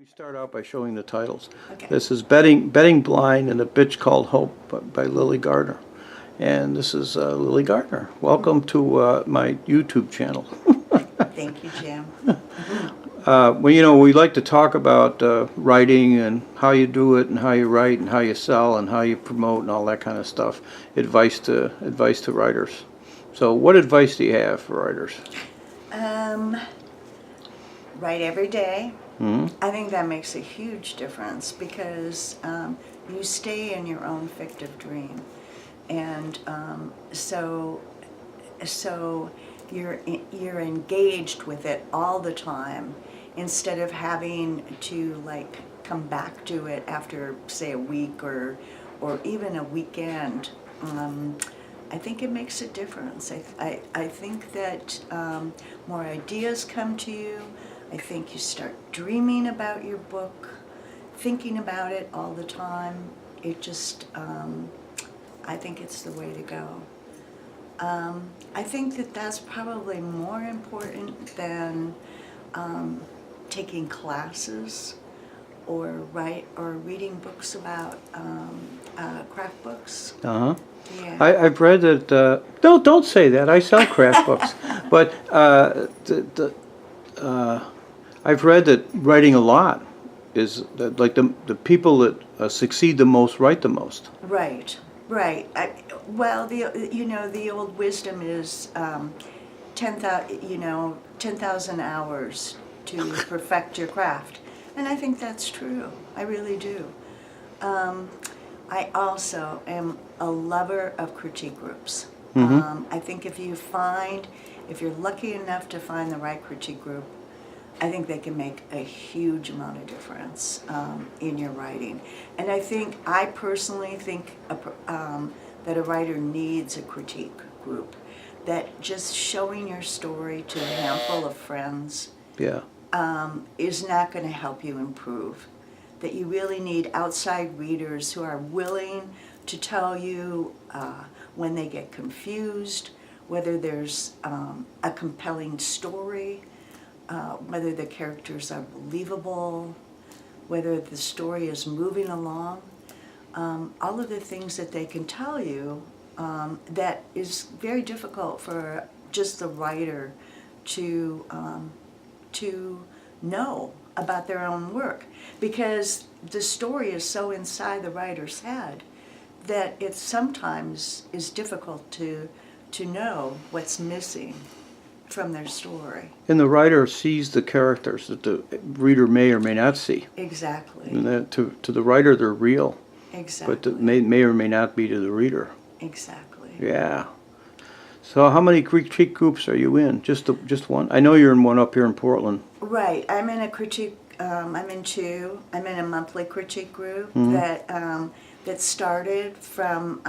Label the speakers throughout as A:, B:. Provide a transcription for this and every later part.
A: We start out by showing the titles.
B: Okay.
A: This is Betting Blind and a Bitch Called Hope by Lily Gardner. And this is Lily Gardner. Welcome to my YouTube channel.
B: Thank you, Jim.
A: Well, we like to talk about writing and how you do it and how you write and how you sell and how you promote and all that kind of stuff. Advice to writers. So what advice do you have for writers?
B: Write every day.
A: Mm-hmm.
B: I think that makes a huge difference because you stay in your own fictive dream, and so you're engaged with it all the time instead of having to like come back to it after say a week or even a weekend. I think it makes a difference. I think that more ideas come to you. I think you start dreaming about your book, thinking about it all the time. It just, I think it's the way to go. I think that that's probably more important than taking classes or reading books about craft books.
A: Uh-huh.
B: Yeah.
A: I've read that, don't say that, I sell craft books. But I've read that writing a lot is like the people that succeed the most write the most.
B: Right, right. Well, the old wisdom is 10,000 hours to perfect your craft, and I think that's true. I really do. I also am a lover of critique groups.
A: Mm-hmm.
B: I think if you're lucky enough to find the right critique group, I think they can make a huge amount of difference in your writing. And I personally think that a writer needs a critique group, that just showing your story to a handful of friends
A: Yeah.
B: is not going to help you improve. That you really need outside readers who are willing to tell you when they get confused, whether there's a compelling story, whether the characters are believable, whether the story is moving along. All of the things that they can tell you that is very difficult for just the writer to know about their own work, because the story is so inside the writer's head that it sometimes is difficult to know what's missing from their story.
A: And the writer sees the characters that the reader may or may not see.
B: Exactly.
A: And that to the writer they're real.
B: Exactly.
A: But may or may not be to the reader.
B: Exactly.
A: Yeah. So how many critique groups are you in? Just one? I know you're in one up here in Portland.
B: Right. I'm in a critique. I'm in two. I'm in a monthly critique group that started from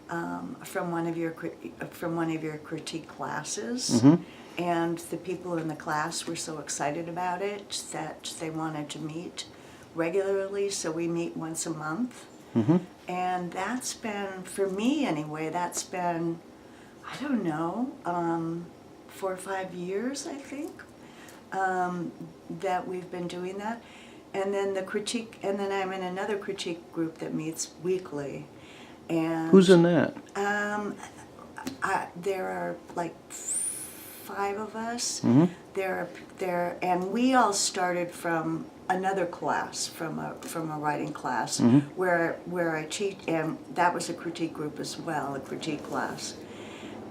B: one of your critique classes,
A: Mm-hmm.
B: and the people in the class were so excited about it that they wanted to meet regularly. So we meet once a month,
A: Mm-hmm.
B: and that's been, for me anyway, that's been, I don't know, 4 or 5 years, I think, that we've been doing that. And then I'm in another critique group that meets weekly. And
A: Who's in that?
B: there are like 5 of us.
A: Mm-hmm.
B: And we all started from another class, from a writing class,
A: Mm-hmm.
B: where I teach, and that was a critique group as well, a critique class.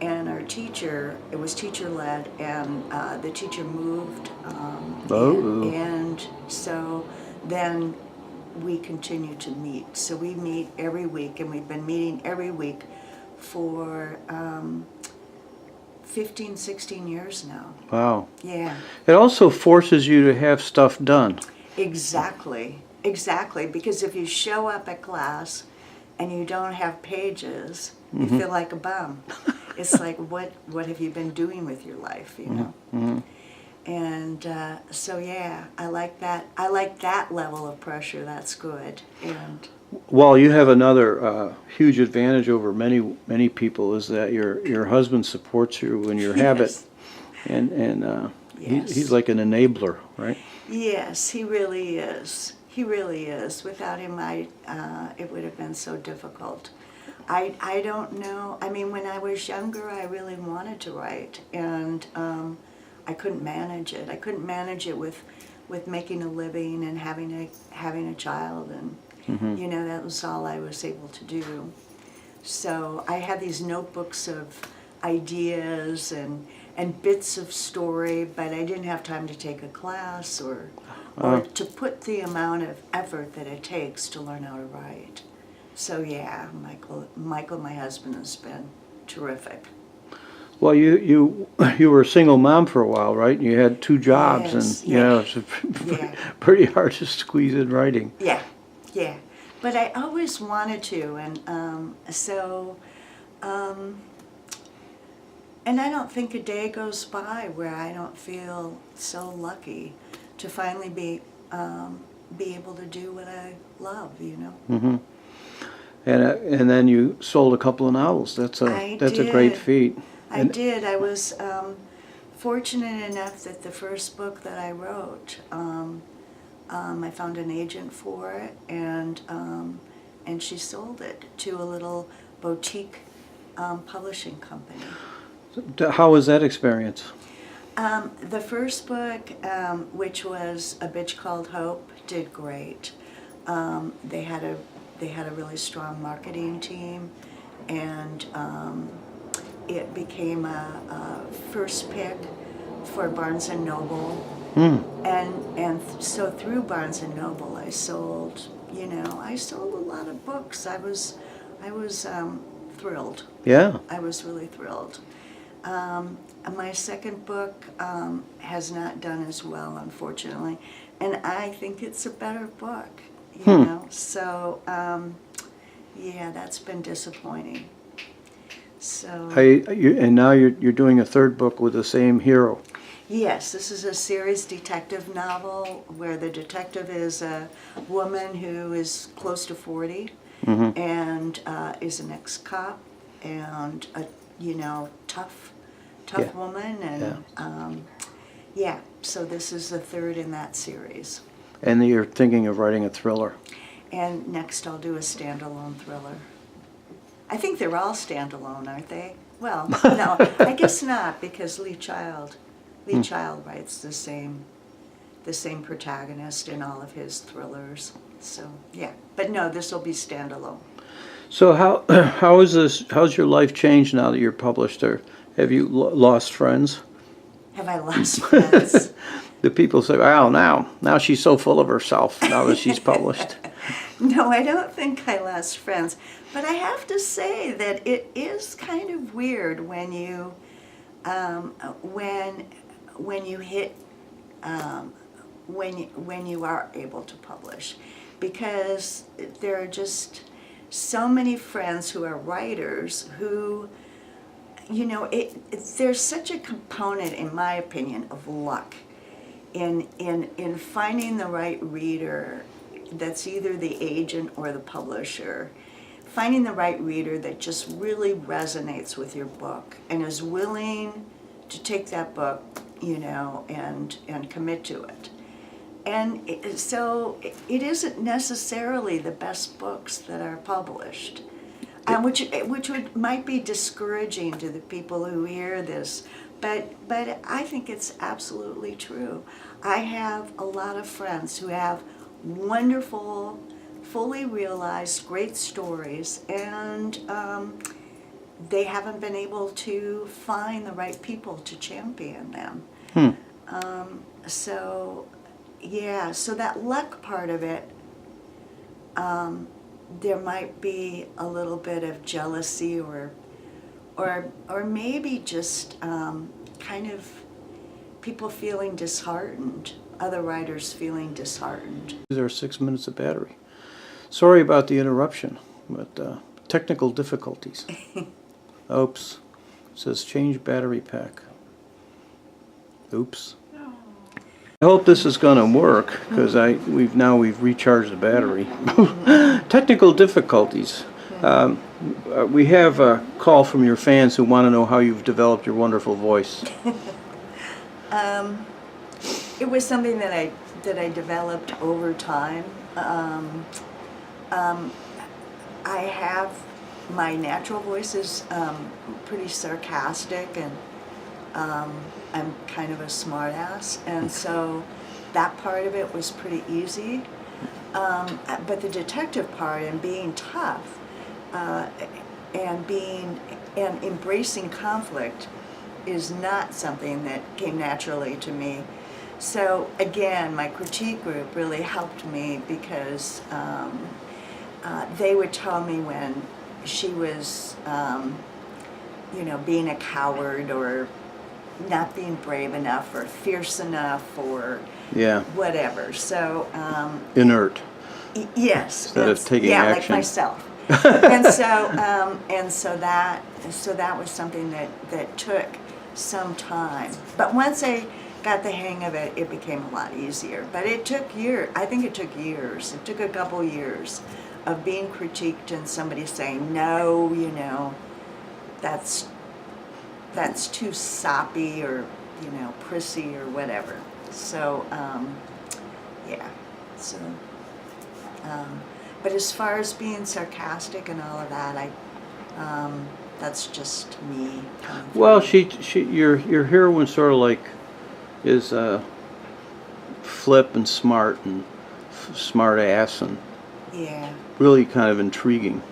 B: And our teacher, it was teacher-led, and the teacher moved, and so then we continue to meet. So we meet every week, and we've been meeting every week for 15, 16 years now.
A: Wow.
B: Yeah.
A: It also forces you to have stuff done.
B: Exactly, because if you show up at class and you don't have pages, you feel like a bum. It's like, what have you been doing with your life, you know?
A: Mm-hmm.
B: And so yeah, I like that level of pressure. That's good. And
A: Well, you have another huge advantage over many people, is that your husband supports you in your habit,
B: Yes.
A: and
B: Yes.
A: he's like an enabler, right?
B: Yes, he really is. He really is. Without him, it would have been so difficult. I don't know. I mean, when I was younger, I really wanted to write, and I couldn't manage it. I couldn't manage it with making a living and having a child, and you know, that was all I was able to do. So I had these notebooks of ideas and bits of story, but I didn't have time to take a class or to put the amount of effort that it takes to learn how to write. So yeah, Michael, my husband, has been terrific.
A: Well, you were a single mom for a while, right? You had 2 jobs,
B: Yes,
A: and you know,
B: yeah.
A: it's
B: Yeah.
A: pretty hard to squeeze in writing.
B: Yeah, yeah. But I always wanted to, and and I don't think a day goes by where I don't feel so lucky to finally be able to do what I love, you know.
A: And then you sold a couple of novels.
B: I
A: That's a great
B: did.
A: feat.
B: I did. I was fortunate enough that the first book that I wrote, I found an agent for it, and she sold it to a little boutique publishing company.
A: How was that experience?
B: The first book, which was A Bitch Called Hope, did great. They had a really strong marketing team, and it became a first pick for Barnes and Noble. And so through Barnes and Noble, I sold a lot of books. I was thrilled.
A: Yeah.
B: I was really thrilled. My second book has not done as well, unfortunately, and I think it's a better book, you know. So, yeah, that's been disappointing. So,
A: And now you're doing a third book with the same hero.
B: yes, this is a series detective novel where the detective is a woman who is close to 40 and is an ex-cop and a tough
A: Yeah.
B: woman, and yeah, so this is the third in that series.
A: And you're thinking of writing a thriller.
B: And next I'll do a standalone thriller. I think they're all standalone, aren't they? Well, no, I guess not, because Lee Child writes the same protagonist in all of his thrillers. So yeah, but no, this will be standalone.
A: So how's your life changed now that you're published? Or have you lost friends?
B: Have I lost friends?
A: The people say, "Wow, now she's so full of herself now that she's published."
B: No, I don't think I lost friends, but I have to say that it is kind of weird when you when you hit when you are able to publish, because there are just so many friends who are writers who, there's such a component, in my opinion, of luck in finding the right reader that's either the agent or the publisher, finding the right reader that just really resonates with your book and is willing to take that book, and commit to it. And so it isn't necessarily the best books that are published, which might be discouraging to the people who hear this, but I think it's absolutely true. I have a lot of friends who have wonderful, fully realized, great stories, and they haven't been able to find the right people to champion them. So, yeah, so that luck part of it, there might be a little bit of jealousy or maybe just kind of people feeling disheartened, other writers feeling disheartened.
A: These are 6 minutes of battery. Sorry about the interruption, but technical difficulties. Oops. It says change battery pack. Oops. I hope this is going to work, because we've recharged the battery. Technical difficulties. We have a call from your fans who want to know how you've developed your wonderful voice.
B: It was something that that I developed over time. I have my natural voice is pretty sarcastic, and I'm kind of a smartass, and so that part of it was pretty easy. But the detective part and being tough and embracing conflict is not something that came naturally to me. So again, my critique group really helped me because they would tell me when she was, being a coward or not being brave enough or fierce enough or
A: Yeah.
B: whatever. So
A: Inert.
B: yes,
A: Instead of taking
B: yeah,
A: action.
B: like myself. and so that was something that took some time. But once I got the hang of it, it became a lot easier. But it took years. I think it took years. It took a couple years of being critiqued and somebody saying, no, that's too soppy or, prissy or whatever. So, yeah. So, but as far as being sarcastic and all of that, that's just me.
A: Well, your heroine sort of like is flip and smart and smart ass and
B: Yeah.
A: really kind of intriguing.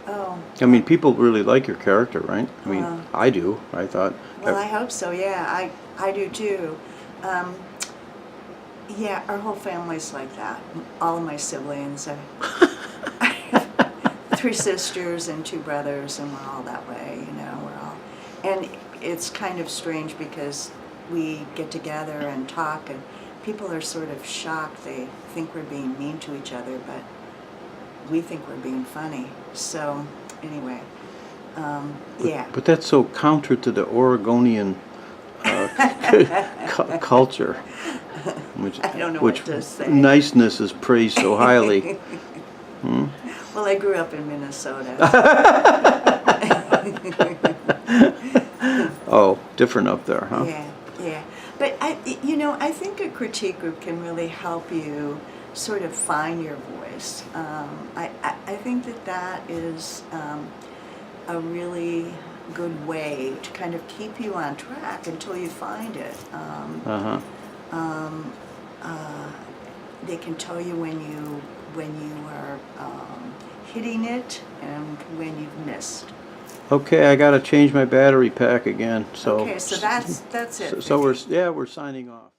B: Oh.
A: I mean, people really like your character, right? I mean, I do. I thought.
B: Well, I hope so. Yeah, I do too. Yeah, our whole family's like that. All of my siblings. I have 3 sisters and 2 brothers, and we're all that way. We're all. And it's kind of strange because we get together and talk, and people are sort of shocked. They think we're being mean to each other, but we think we're being funny. So anyway, yeah.
A: But that's so counter to the Oregonian culture, which
B: I don't know
A: which
B: what to say.
A: niceness is praised so highly.
B: Well, I grew up in Minnesota.
A: Oh, different up there, huh?
B: Yeah. But I think a critique group can really help you sort of find your voice. I think that is a really good way to kind of keep you on track until you find it. They can tell you when you are hitting it and when you've missed.
A: Okay, I got to change my battery pack again. So
B: Okay, so that's it.
A: So we're signing off.